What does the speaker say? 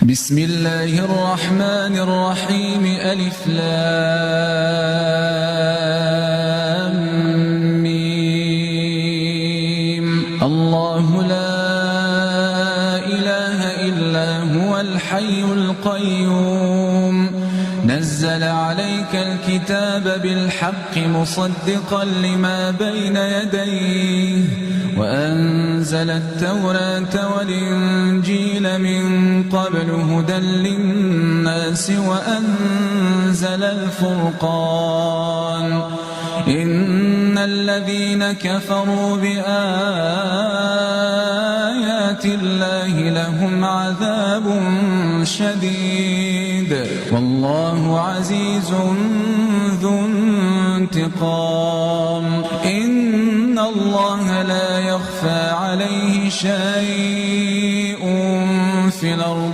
بسم الله الرحمن الرحيم ألف لام ميم الله لا إله إلا هو الحي القيوم نزل عليك الكتاب بالحق مصدقا لما بين يديه وأنزل التوراة والإنجيل من قبل هدى للناس وأنزل الفرقان إن الذين كفروا بآيات الله لهم عذاب شديد والله عزيز ذو انتقام إن الله لا يخفى عليه شيء في الأرض